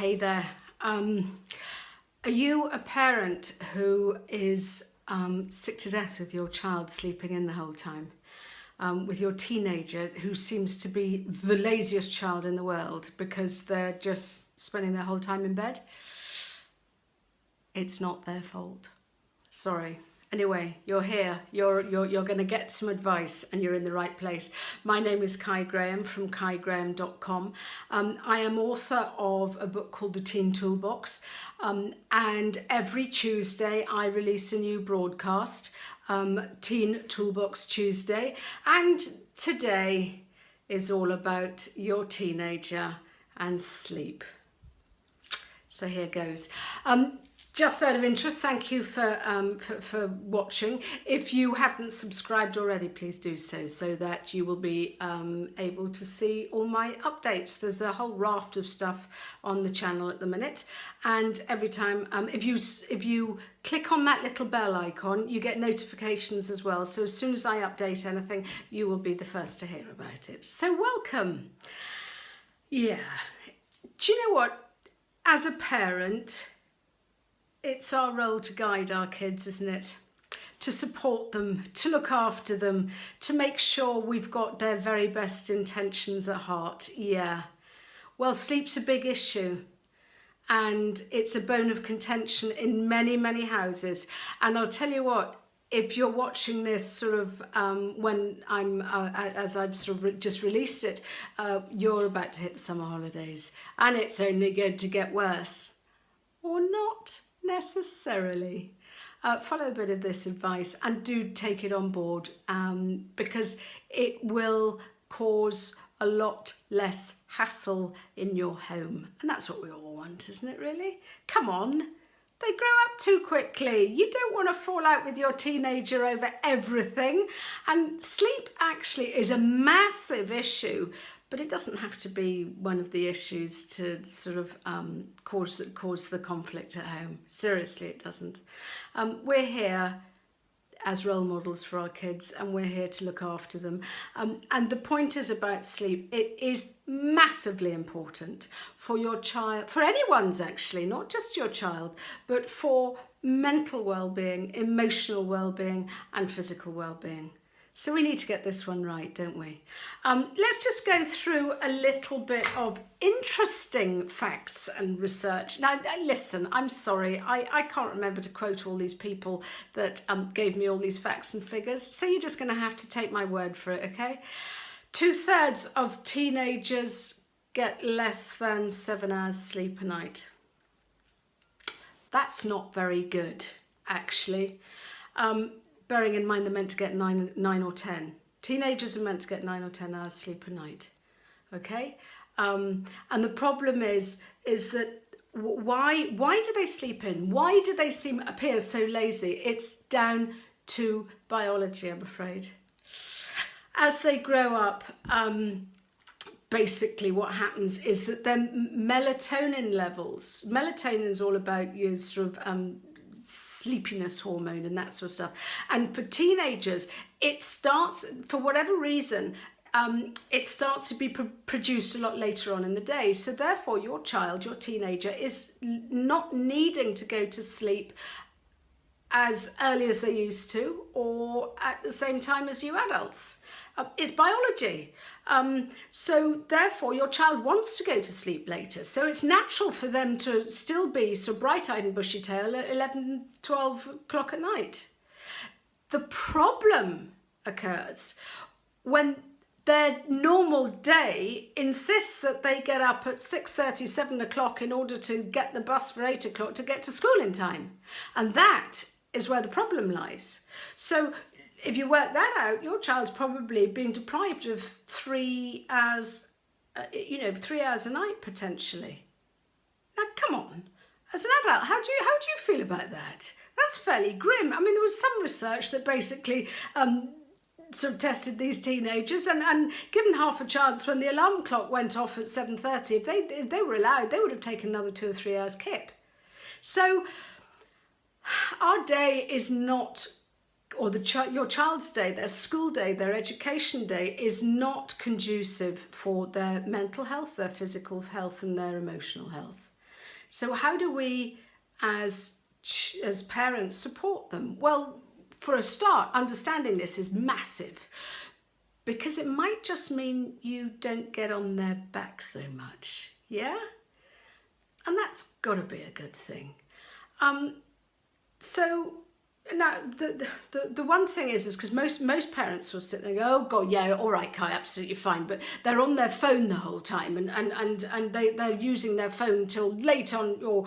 Hey there. Are you a parent who is sick to death with your child sleeping in the whole time? With your teenager who seems to be the laziest child in the world because they're just spending their whole time in bed? It's not their fault. Sorry. Anyway, you're here, you're going to get some advice and you're in the right place. My name is Kai Graham from kaigraham.com. I am author of a book called The Teen Toolbox, and every Tuesday I release a new broadcast, Teen Toolbox Tuesday, and today is all about your teenager and sleep. So here goes. Just out of interest, thank you for watching. If you haven't subscribed already, please do so that you will be able to see all my updates. There's a whole raft of stuff on the channel at the minute, and every time if you click on that little bell icon, you get notifications as well. So as soon as I update anything, you will be the first to hear about it. So welcome. Yeah. Do you know what? As a parent, it's our role to guide our kids, isn't it? To support them, to look after them, to make sure we've got their very best intentions at heart. Yeah. Well, sleep's a big issue, and it's a bone of contention in many, many houses. And I'll tell you what, if you're watching this sort of when I'm, as I've sort of just released it, you're about to hit the summer holidays, and it's only going to get worse. Or not necessarily. Follow a bit of this advice and do take it on board, because it will cause a lot less hassle in your home. And that's what we all want, isn't it, really? Come on. They grow up too quickly. You don't want to fall out with your teenager over everything. And sleep actually is a massive issue, but it doesn't have to be one of the issues to sort of cause the conflict at home. Seriously, it doesn't. We're here as role models for our kids, and we're here to look after them. And the point is about sleep. It is massively important for your child, for anyone's actually, not just your child, but for mental well-being, emotional well-being, and physical well-being. So we need to get this one right, don't we? Let's just go through a little bit of interesting facts and research. Now, listen, I'm sorry, I can't remember to quote all these people that gave me all these facts and figures, so you're just going to have to take my word for it, okay? 2/3 of teenagers get less than 7 hours sleep a night. That's not very good, actually. Bearing in mind they're meant to get 9 or 10. Teenagers are meant to get 9 or 10 hours sleep a night, okay? And the problem is that why do they sleep in? Why do they appear so lazy? It's down to biology, I'm afraid. As they grow up, basically what happens is that their melatonin levels, melatonin's all about your sort of sleepiness hormone and that sort of stuff. And for teenagers, it starts, for whatever reason, it starts to be produced a lot later on in the day. So therefore your child, your teenager, is not needing to go to sleep as early as they used to, or at the same time as you adults. It's biology. So therefore your child wants to go to sleep later. So it's natural for them to still be so bright-eyed and bushy-tailed at 11, 12 o'clock at night. The problem occurs when their normal day insists that they get up at 6:30, 7 o'clock in order to get the bus for 8 o'clock to get to school in time. And that is where the problem lies. So if you work that out, your child's probably being deprived of 3 hours, 3 hours a night potentially. Now, come on, as an adult, how do you feel about that? That's fairly grim. I mean, there was some research that basically sort of tested these teenagers, and given half a chance when the alarm clock went off at 7:30, if they were allowed, they would have taken another 2 or 3 hours kip. So our day is not, or your child's day, their school day, their education day is not conducive for their mental health, their physical health and their emotional health. So how do we, as parents, support them? Well, for a start, understanding this is massive, because it might just mean you don't get on their back so much, yeah? And that's got to be a good thing. So now the one thing is because most parents will sit there and go, oh God, yeah, all right, Kai, absolutely fine, but they're on their phone the whole time, and they're using their phone till late on or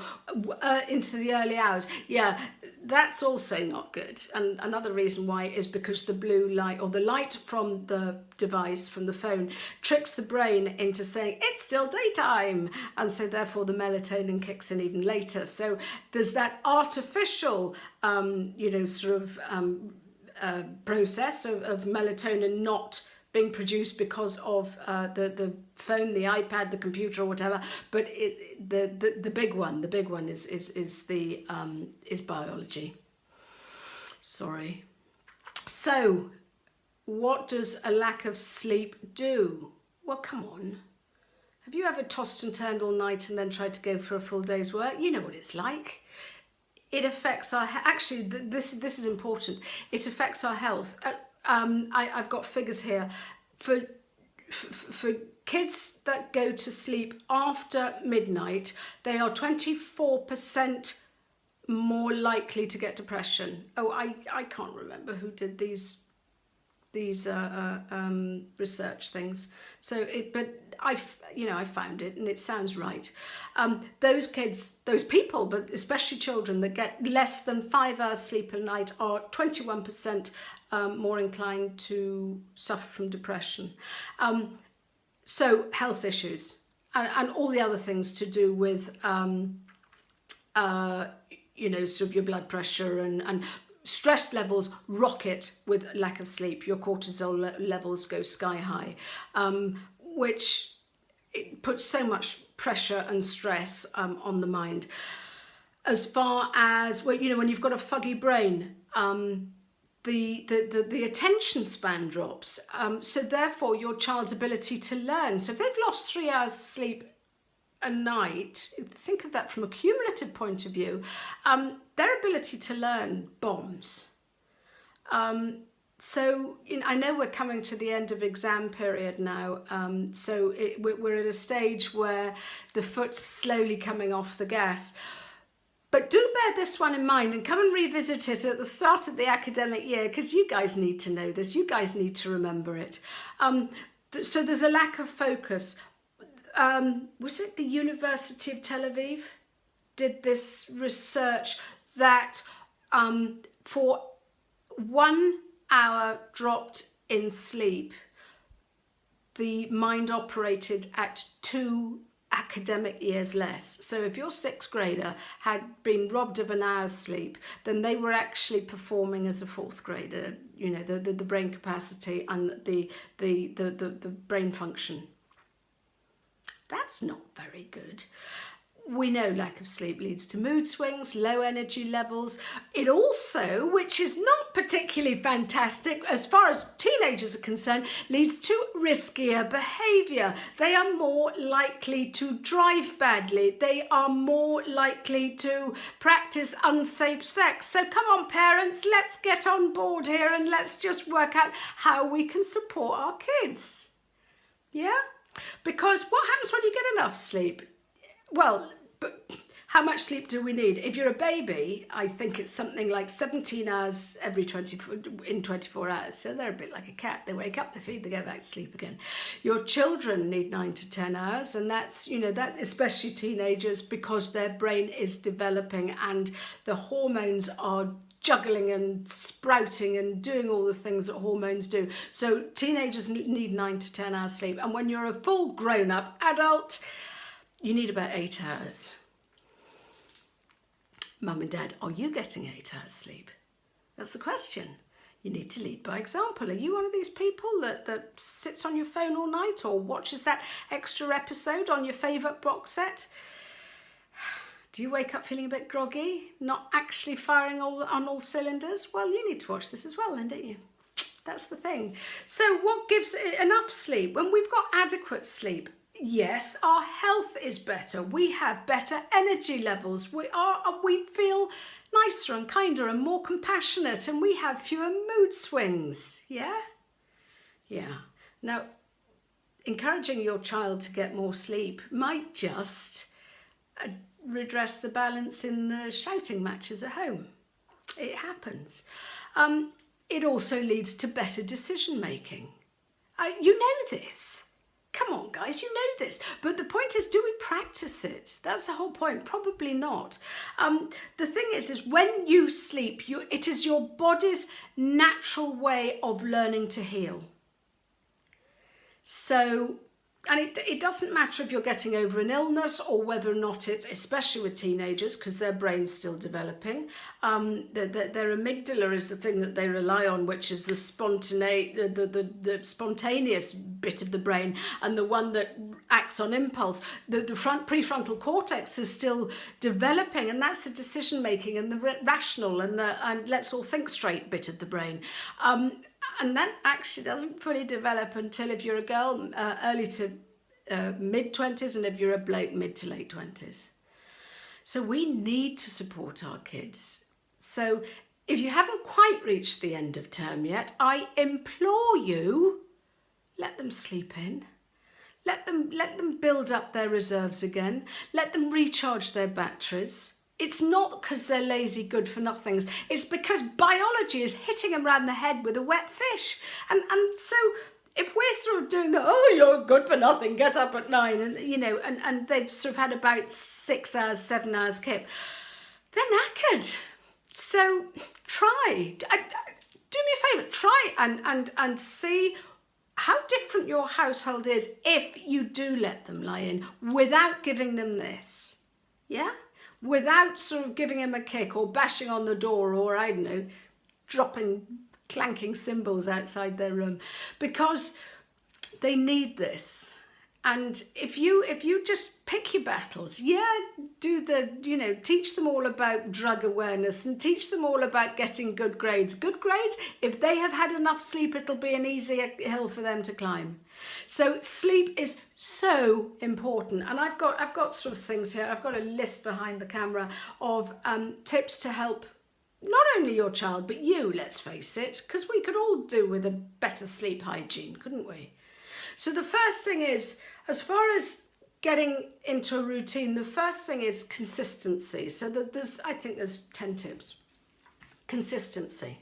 into the early hours. Yeah, that's also not good. And another reason why is because the blue light, or the light from the device, from the phone, tricks the brain into saying it's still daytime, and so therefore the melatonin kicks in even later. So there's that artificial process of melatonin not being produced because of the phone, the iPad, the computer, or whatever. But the big one is biology. Sorry. So, what does a lack of sleep do? Well, come on. Have you ever tossed and turned all night and then tried to go for a full day's work? You know what it's like. It affects our, actually, this is important. It affects our health. I've got figures here. For kids that go to sleep after midnight, they are 24% more likely to get depression. Oh, I can't remember who did these research things. So but I found it, and it sounds right. Those people, but especially children that get less than 5 hours sleep a night, are 21% more inclined to suffer from depression. So health issues and all the other things to do with sort of your blood pressure and stress levels rocket with lack of sleep. Your cortisol levels go sky high, which it puts so much pressure and stress on the mind. As far as, when you've got a foggy brain, the attention span drops. So therefore your child's ability to learn. So if they've lost 3 hours sleep a night, think of that from a cumulative point of view, their ability to learn bombs. So I know we're coming to the end of exam period now, so we're at a stage where the foot's slowly coming off the gas. But do bear this one in mind and come and revisit it at the start of the academic year, because you guys need to know this, you guys need to remember it. So there's a lack of focus. Was it the University of Tel Aviv did this research that for 1 hour dropped in sleep, the mind operated at 2 academic years less. So if your 6th grader had been robbed of an hour's sleep, then they were actually performing as a 4th grader, the brain capacity and the brain function. That's not very good. We know lack of sleep leads to mood swings, low energy levels. It also, which is not particularly fantastic as far as teenagers are concerned, leads to riskier behaviour. They are more likely to drive badly. They are more likely to practice unsafe sex. So come on, parents, let's get on board here and let's just work out how we can support our kids. Yeah? Because what happens when you get enough sleep? Well, but how much sleep do we need? If you're a baby, I think it's something like 17 hours in 24 hours. So they're a bit like a cat. They wake up, they feed, they go back to sleep again. Your children need 9 to 10 hours, and that's, that especially teenagers, because their brain is developing and the hormones are juggling and sprouting and doing all the things that hormones do. So teenagers need 9 to 10 hours sleep. And when you're a full grown-up adult, you need about 8 hours. Mum and Dad, are you getting 8 hours sleep? That's the question. You need to lead by example. Are you one of these people that sits on your phone all night or watches that extra episode on your favourite box set? Do you wake up feeling a bit groggy, not actually firing on all cylinders? Well, you need to watch this as well then, don't you? That's the thing. So what gives enough sleep? When we've got adequate sleep, Yes, our health is better. We have better energy levels. We feel nicer and kinder and more compassionate, and we have fewer mood swings. Yeah? Yeah. Now, encouraging your child to get more sleep might just redress the balance in the shouting matches at home. It happens. It also leads to better decision making. You know this. Come on, guys, you know this. But the point is, do we practice it? That's the whole point. Probably not. The thing is when you sleep, it is your body's natural way of learning to heal. So, and it doesn't matter if you're getting over an illness or whether or not it's, especially with teenagers, because their brain's still developing. Their amygdala is the thing that they rely on, which is the spontaneous bit of the brain, and the one that acts on impulse. The prefrontal cortex is still developing, and that's the decision making and the rational and let's all think straight bit of the brain. And that actually doesn't fully develop until, if you're a girl, early to mid-20s, and if you're a bloke, mid to late 20s. So we need to support our kids. So if you haven't quite reached the end of term yet, I implore you, let them sleep in. Let them build up their reserves again. Let them recharge their batteries. It's not because they're lazy good for nothings. It's because biology is hitting them around the head with a wet fish. And so if we're sort of doing the, oh, you're good for nothing, get up at 9, and and they've sort of had about 6 hours, 7 hours kip, they're knackered. So try. Do me a favour, try and see how different your household is if you do let them lie in without giving them this. Yeah? Without sort of giving them a kick or bashing on the door or, I don't know, dropping clanking cymbals outside their room, because they need this. And if you just pick your battles, teach them all about drug awareness and teach them all about getting good grades. Good grades, if they have had enough sleep, it'll be an easier hill for them to climb. So sleep is so important. And I've got sort of things here. I've got a list behind the camera of tips to help not only your child, but you, let's face it, because we could all do with a better sleep hygiene, couldn't we? So the first thing is, as far as getting into a routine, the first thing is consistency. So I think there's 10 tips. Consistency.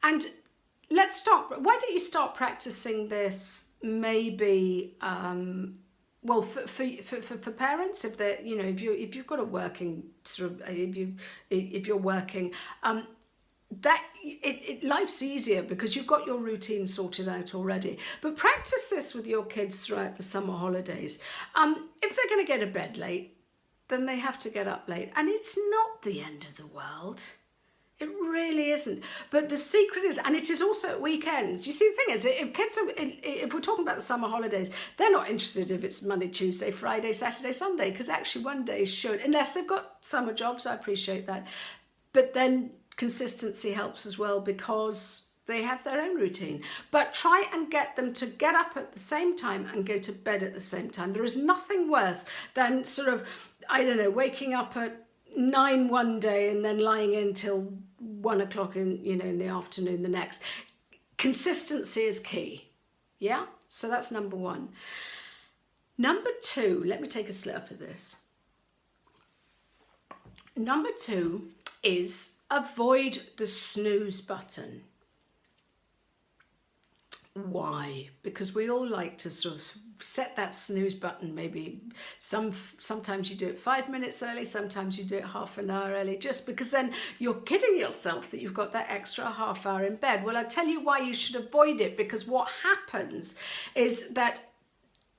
And let's start. Why don't you start practicing this? Maybe, for parents, if they're, if you've got a working sort of, if you're working, life's easier because you've got your routine sorted out already. But practice this with your kids throughout the summer holidays. If they're going to get to bed late, then they have to get up late, and it's not the end of the world. It really isn't. But the secret is, and it is also at weekends. You see, the thing is, if we're talking about the summer holidays, they're not interested if it's Monday, Tuesday, Friday, Saturday, Sunday, because actually one day should, unless they've got summer jobs, I appreciate that. But then consistency helps as well, because they have their own routine. But try and get them to get up at the same time and go to bed at the same time. There is nothing worse than sort of, waking up at 9 one day and then lying in till 1 o'clock in the afternoon the next. Consistency is key. Yeah? So that's number 1. Number 2, let me take a slurp of this. Number 2 is avoid the snooze button. Why? Because we all like to sort of set that snooze button. Maybe sometimes you do it 5 minutes early, sometimes you do it half an hour early, just because then you're kidding yourself that you've got that extra half hour in bed. Well, I'll tell you why you should avoid it, because what happens is that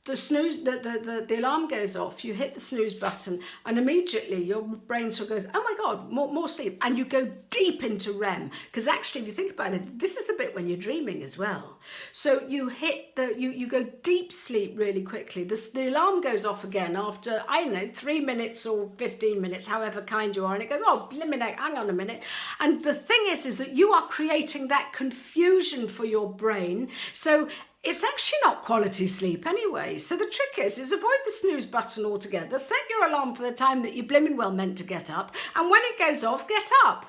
the snooze, the alarm goes off, you hit the snooze button, and immediately your brain sort of goes, oh my God, more sleep. And you go deep into REM, because actually, if you think about it, this is the bit when you're dreaming as well. So you hit you go deep sleep really quickly. The alarm goes off again after, 3 minutes or 15 minutes, however kind you are, and it goes, oh, blimmin' heck, hang on a minute. And the thing is that you are creating that confusion for your brain. So it's actually not quality sleep anyway. So the trick is avoid the snooze button altogether. Set your alarm for the time that you blimmin' well meant to get up. And when it goes off, get up.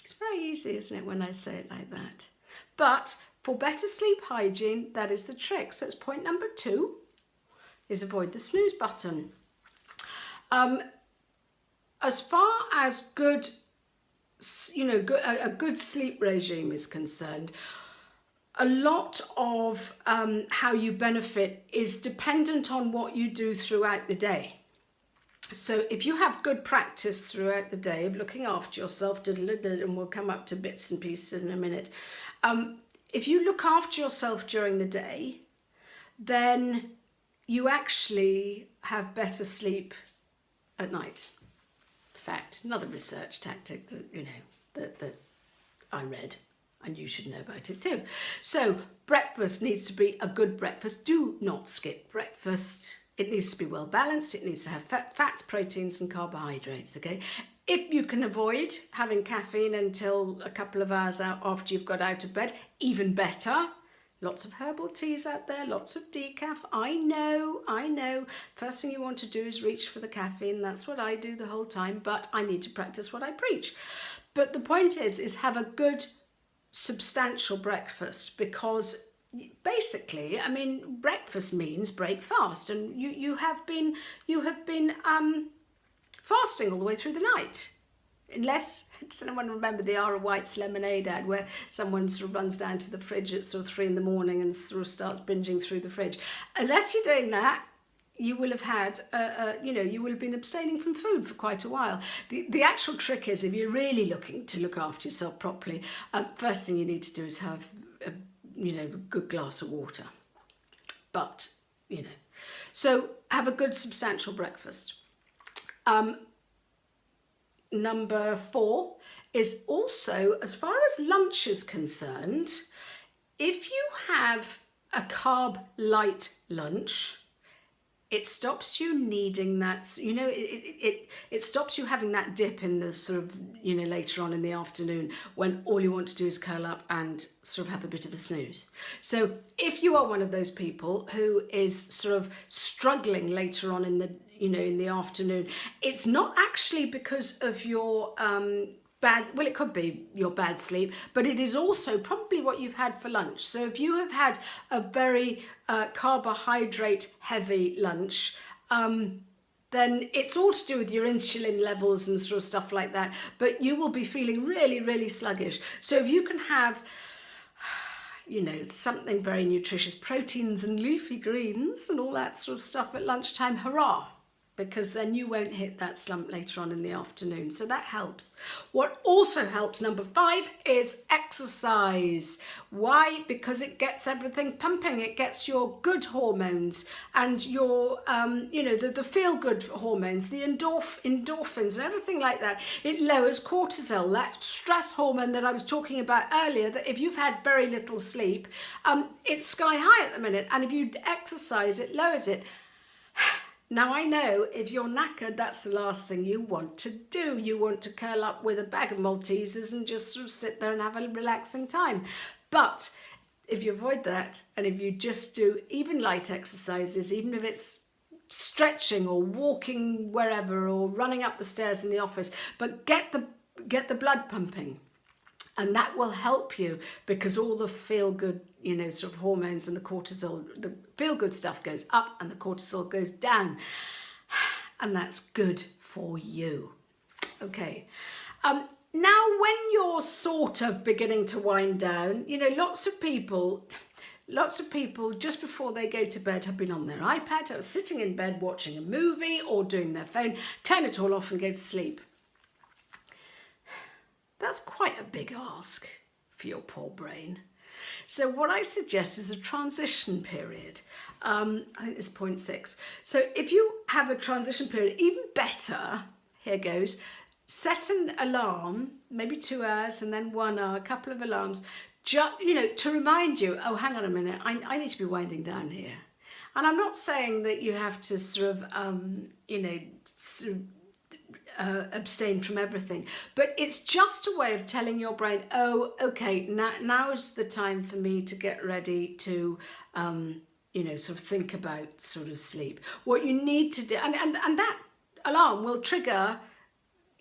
It's very easy, isn't it, when I say it like that? But for better sleep hygiene, that is the trick. So it's point number 2, is avoid the snooze button. As far as good, a good sleep regime is concerned, a lot of how you benefit is dependent on what you do throughout the day. So if you have good practice throughout the day of looking after yourself, and we'll come up to bits and pieces in a minute. If you look after yourself during the day, then you actually have better sleep at night. Fact, another research tactic that I read, and you should know about it too. So breakfast needs to be a good breakfast. Do not skip breakfast. It needs to be well balanced. It needs to have fats, proteins and carbohydrates, okay? If you can avoid having caffeine until a couple of hours after you've got out of bed, even better. Lots of herbal teas out there, lots of decaf. I know. First thing you want to do is reach for the caffeine. That's what I do the whole time, but I need to practice what I preach. But the point is have a good, substantial breakfast, because basically, I mean, breakfast means break fast, and you have been fasting all the way through the night. Unless, does anyone remember the Ara White's lemonade ad where someone sort of runs down to the fridge at sort of 3 a.m. and sort of starts binging through the fridge? Unless you're doing that, you will have had, you will have been abstaining from food for quite a while. The actual trick is, if you're really looking to look after yourself properly, first thing you need to do is have a good glass of water. But, so have a good substantial breakfast. Number 4 is also, as far as lunch is concerned, if you have a carb light lunch, it stops you needing that, it stops you having that dip in the sort of, later on in the afternoon when all you want to do is curl up and sort of have a bit of a snooze. So if you are one of those people who is sort of struggling later on in the, in the afternoon, it's not actually because of your it could be your bad sleep, but it is also probably what you've had for lunch. So if you have had a very carbohydrate heavy lunch, then it's all to do with your insulin levels and sort of stuff like that, but you will be feeling really, really sluggish. So if you can have, something very nutritious, proteins and leafy greens and all that sort of stuff at lunchtime, hurrah! Because then you won't hit that slump later on in the afternoon. So that helps. What also helps, number 5, is exercise. Why? Because it gets everything pumping. It gets your good hormones and your, the feel-good hormones, the endorphins and everything like that. It lowers cortisol, that stress hormone that I was talking about earlier, that if you've had very little sleep, it's sky high at the minute. And if you exercise, it lowers it. Now I know if you're knackered, that's the last thing you want to do. You want to curl up with a bag of Maltesers and just sort of sit there and have a relaxing time. But if you avoid that, and if you just do even light exercises, even if it's stretching or walking wherever or running up the stairs in the office, but get the blood pumping. And that will help you, because all the feel-good, sort of hormones and the cortisol, the feel-good stuff goes up and the cortisol goes down. And that's good for you. Okay. Now, when you're sort of beginning to wind down, lots of people just before they go to bed have been on their iPad or sitting in bed watching a movie or doing their phone, turn it all off and go to sleep. That's quite a big ask for your poor brain. So what I suggest is a transition period. I think it's point 6. So if you have a transition period, even better, here goes, set an alarm, maybe 2 hours and then 1 hour, a couple of alarms, to remind you, oh, hang on a minute, I need to be winding down here. And I'm not saying that you have to sort of abstain from everything. But it's just a way of telling your brain, oh, okay, now's the time for me to get ready to, sort of think about sort of sleep. What you need to do, and that alarm will trigger,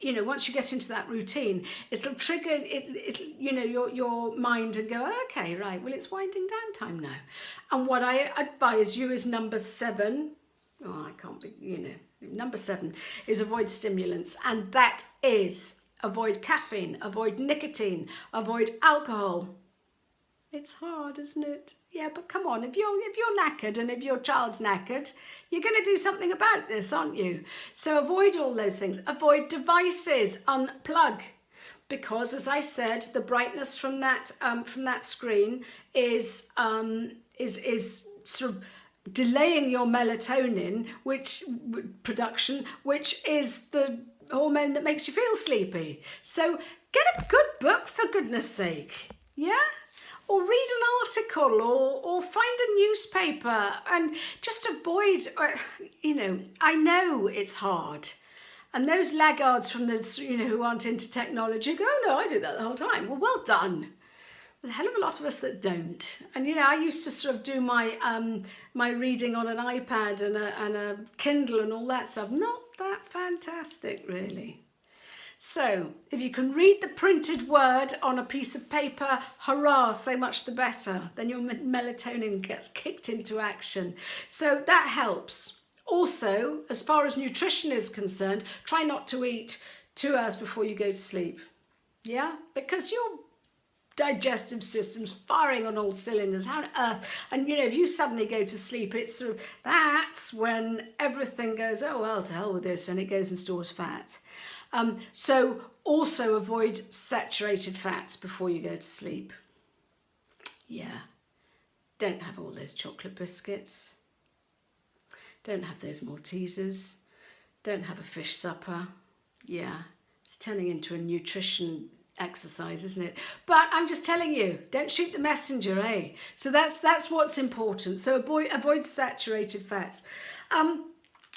once you get into that routine, it'll trigger your mind and go, okay, right, well, it's winding down time now. And what I advise you is number 7. Oh, I can't be, number 7 is avoid stimulants. And that is avoid caffeine, avoid nicotine, avoid alcohol. It's hard, isn't it? Yeah, but come on, if you're knackered and if your child's knackered, you're going to do something about this, aren't you? So avoid all those things. Avoid devices, unplug. Because, as I said, the brightness from that screen is sort of delaying your melatonin production, which is the hormone that makes you feel sleepy. So get a good book, for goodness sake. Yeah? Or read an article, or find a newspaper, and just avoid, I know it's hard. And those laggards from who aren't into technology go, oh, no, I do that the whole time. Well done. There's a hell of a lot of us that don't. And, I used to sort of do my my reading on an iPad and a Kindle and all that stuff. Not that fantastic, really. So, if you can read the printed word on a piece of paper, hurrah, so much the better. Then your melatonin gets kicked into action. So that helps. Also, as far as nutrition is concerned, try not to eat 2 hours before you go to sleep. Yeah? Because your digestive system's firing on all cylinders. How on earth? And, if you suddenly go to sleep, it's sort of, that's when everything goes, oh, well, to hell with this, and it goes and stores fat. So also avoid saturated fats before you go to sleep. Yeah. Don't have all those chocolate biscuits. Don't have those Maltesers. Don't have a fish supper. Yeah. It's turning into a nutrition exercise, isn't it? But I'm just telling you, don't shoot the messenger, eh? So that's what's important. So avoid saturated fats.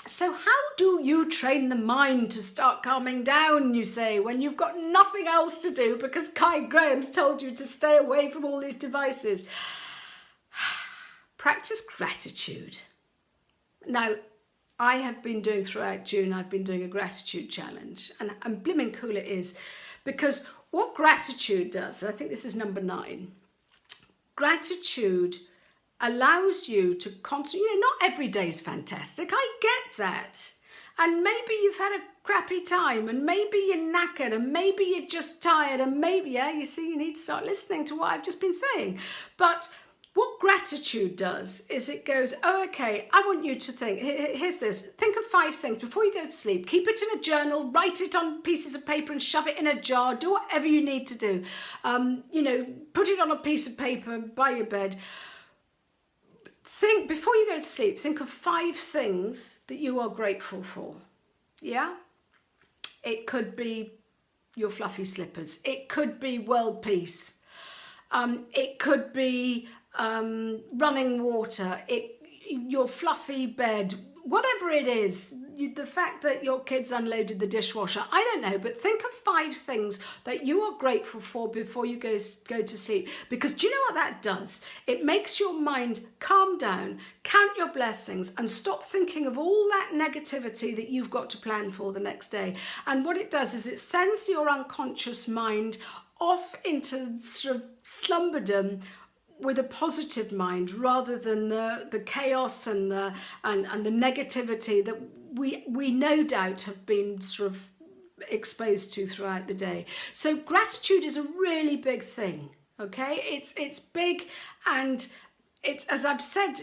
So how do you train the mind to start calming down, you say, when you've got nothing else to do because Kai Graham's told you to stay away from all these devices? Practice gratitude. Now, I have been doing throughout June, I've been doing a gratitude challenge, and blimmin' cool it is, because what gratitude does, I think this is number 9, gratitude allows you to constantly, not every day is fantastic, I get that. And maybe you've had a crappy time, and maybe you're knackered, and maybe you're just tired, and maybe, you see, you need to start listening to what I've just been saying. But what gratitude does is it goes, oh, okay, I want you to think, here's this, think of 5 things before you go to sleep, keep it in a journal, write it on pieces of paper and shove it in a jar, do whatever you need to do. Put it on a piece of paper by your bed. Think, before you go to sleep, think of 5 things that you are grateful for. Yeah? It could be your fluffy slippers. It could be world peace. It could be running water. Your fluffy bed. Whatever it is, the fact that your kids unloaded the dishwasher, I don't know, but think of 5 things that you are grateful for before you go to sleep. Because do you know what that does? It makes your mind calm down, count your blessings, and stop thinking of all that negativity that you've got to plan for the next day. And what it does is it sends your unconscious mind off into sort of slumberdom with a positive mind, rather than the chaos and the negativity that we no doubt have been sort of exposed to throughout the day. So gratitude is a really big thing. Okay, it's big, and it's, as I've said,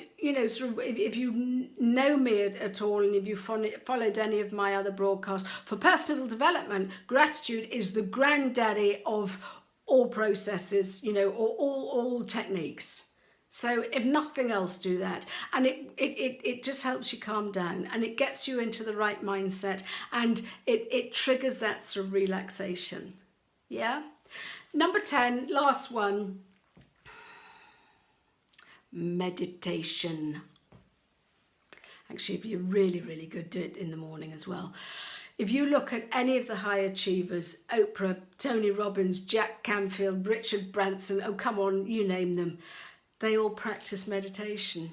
sort of, if you know me at all, and if you followed any of my other broadcasts, for personal development, gratitude is the granddaddy of all processes, all techniques. So if nothing else, do that. And it just helps you calm down, and it gets you into the right mindset, and it triggers that sort of relaxation. Yeah? Number 10, last one, meditation. Actually, if you're really, really good, do it in the morning as well. If you look at any of the high achievers, Oprah, Tony Robbins, Jack Canfield, Richard Branson, oh come on, you name them, they all practice meditation.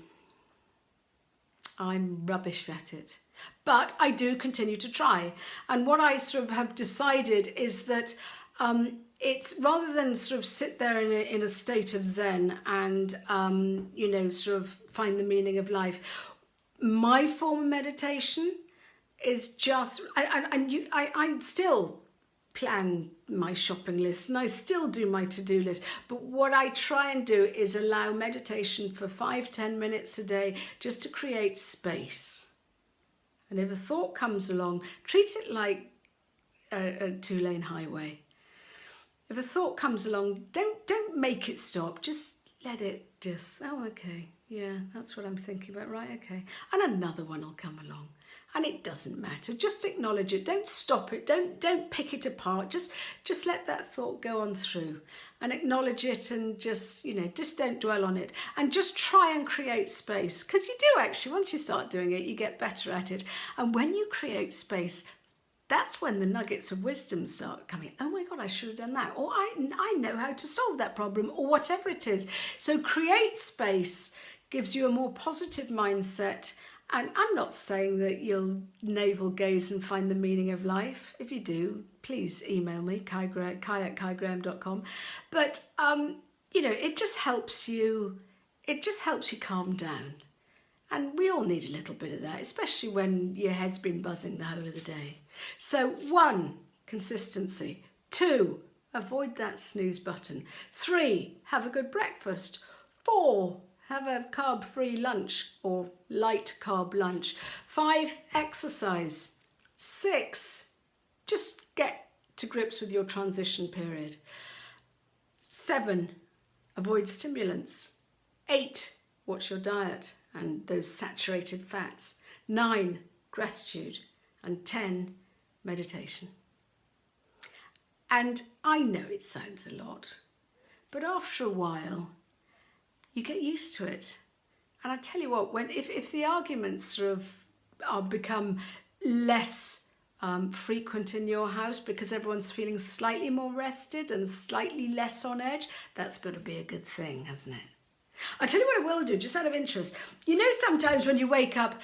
I'm rubbish at it, but I do continue to try. And what I sort of have decided is that it's rather than sort of sit there in a state of Zen and, you know, sort of find the meaning of life, my form of meditation is just, I still plan my shopping list and I still do my to-do list, but what I try and do is allow meditation for 5-10 minutes a day just to create space. And if a thought comes along, treat it like a two-lane highway. If a thought comes along, don't make it stop, just let it just, oh okay, yeah, that's what I'm thinking about, right, okay. And another one will come along. And it doesn't matter, just acknowledge it, don't stop it, don't pick it apart, just let that thought go on through and acknowledge it, and just, you know, just don't dwell on it, and just try and create space, because you do actually, once you start doing it, you get better at it. And when you create space, that's when the nuggets of wisdom start coming. Oh my God, I should have done that, or I know how to solve that problem, or whatever it is. So create space gives you a more positive mindset. And I'm not saying that you'll navel gaze and find the meaning of life. If you do, please email me, kai@kaigraham.com. But, you know, it just helps you calm down. And we all need a little bit of that, especially when your head's been buzzing the whole of the day. So 1, consistency. 2, avoid that snooze button. 3, have a good breakfast. 4, have a carb-free lunch or light carb lunch. 5, exercise. 6, just get to grips with your transition period. 7, avoid stimulants. 8, watch your diet and those saturated fats. 9, gratitude. And 10, meditation. And I know it sounds a lot, but after a while, you get used to it. And I tell you what, if the arguments sort of become less frequent in your house because everyone's feeling slightly more rested and slightly less on edge, that's got to be a good thing, hasn't it? I'll tell you what I will do, just out of interest. You know, sometimes when you wake up,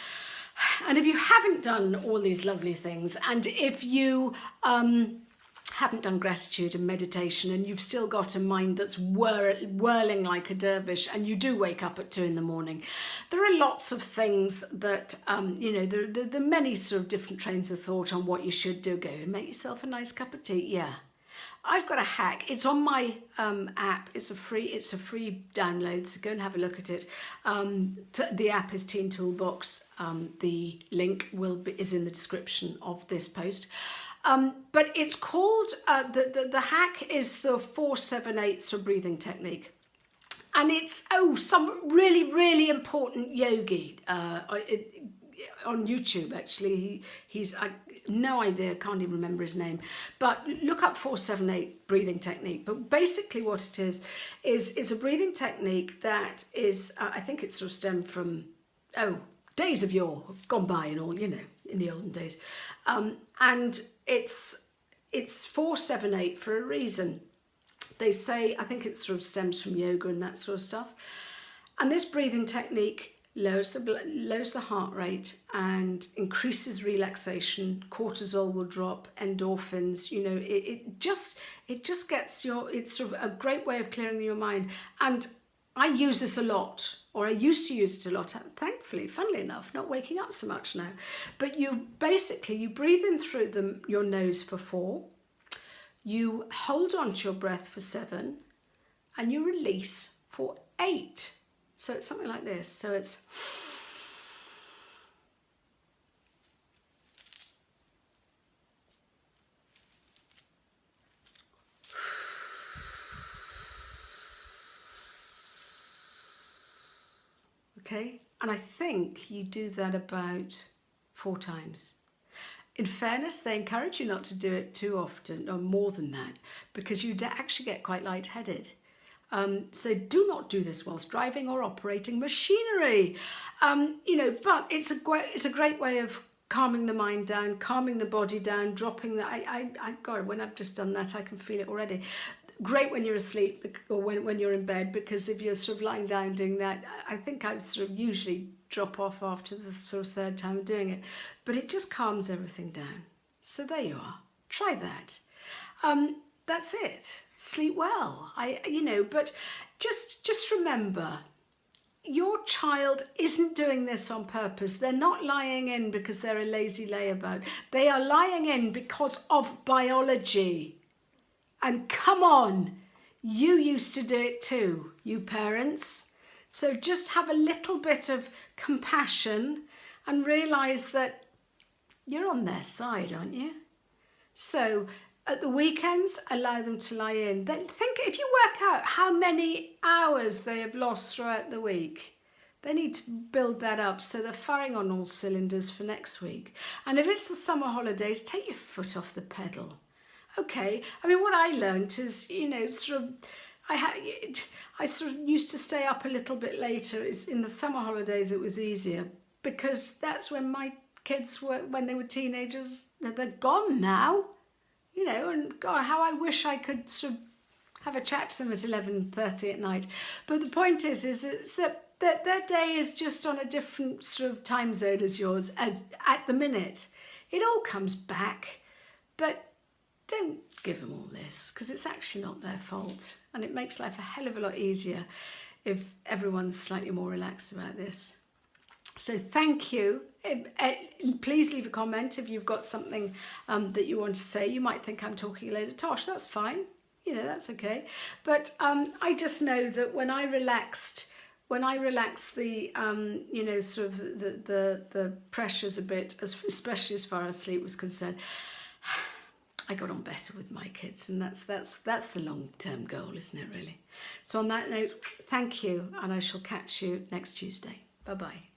and if you haven't done all these lovely things, and if you haven't done gratitude and meditation, and you've still got a mind that's whirling like a dervish, and you do wake up at 2 in the morning, there are lots of things that, you know, there are many sort of different trains of thought on what you should do. Go and make yourself a nice cup of tea. Yeah. I've got a hack. It's on my app. It's a free download, so go and have a look at it. The app is Teen Toolbox. The link is in the description of this post. But it's called, the hack is the 4-7-8 sort of breathing technique. And it's, some really, really important yogi on YouTube, actually. He's, no idea, can't even remember his name. But look up 4-7-8 breathing technique. But basically what it is it's a breathing technique that is, I think it sort of stemmed from, days of yore, gone by and all, you know, in the olden days. And it's 4-7-8 for a reason. They say, I think it sort of stems from yoga and that sort of stuff. And this breathing technique lowers the heart rate and increases relaxation. Cortisol will drop, endorphins, you know, it just gets it's sort of a great way of clearing your mind. And I use this a lot, or I used to use it a lot, thankfully, funnily enough, not waking up so much now. But you breathe in through your nose for 4, you hold on to your breath for 7, and you release for 8. So it's something like this. So it's okay. And I think you do that about 4 times. In fairness, they encourage you not to do it too often or more than that, because you actually get quite lightheaded. So do not do this whilst driving or operating machinery. You know, but it's a great way of calming the mind down, calming the body down, dropping the, God, when I've just done that, I can feel it already. Great when you're asleep or when you're in bed, because if you're sort of lying down doing that, I think I sort of usually drop off after the sort of third time of doing it, but it just calms everything down. So there you are. Try that. That's it. Sleep well. But just remember, your child isn't doing this on purpose. They're not lying in because they're a lazy layabout. They are lying in because of biology. And come on, you used to do it too, you parents. So just have a little bit of compassion and realise that you're on their side, aren't you? So at the weekends, allow them to lie in. Then think, if you work out how many hours they have lost throughout the week, they need to build that up so they're firing on all cylinders for next week. And if it's the summer holidays, take your foot off the pedal. Okay, I mean, what I learned is, I sort of used to stay up a little bit later. In the summer holidays, it was easier because that's when my kids were, when they were teenagers. They're gone now, and God, how I wish I could sort of have a chat to them at 11:30 at night. But the point is that their day is just on a different sort of time zone as yours as at the minute. It all comes back, but don't give them all this, because it's actually not their fault, and it makes life a hell of a lot easier if everyone's slightly more relaxed about this. So thank you. Please leave a comment if you've got something that you want to say. You might think I'm talking a load of tosh. That's fine. That's okay. But I just know that when I relaxed the sort of the pressures a bit, especially as far as sleep was concerned, I got on better with my kids, and that's the long-term goal, isn't it, really? So on that note, thank you, and I shall catch you next Tuesday. Bye-bye.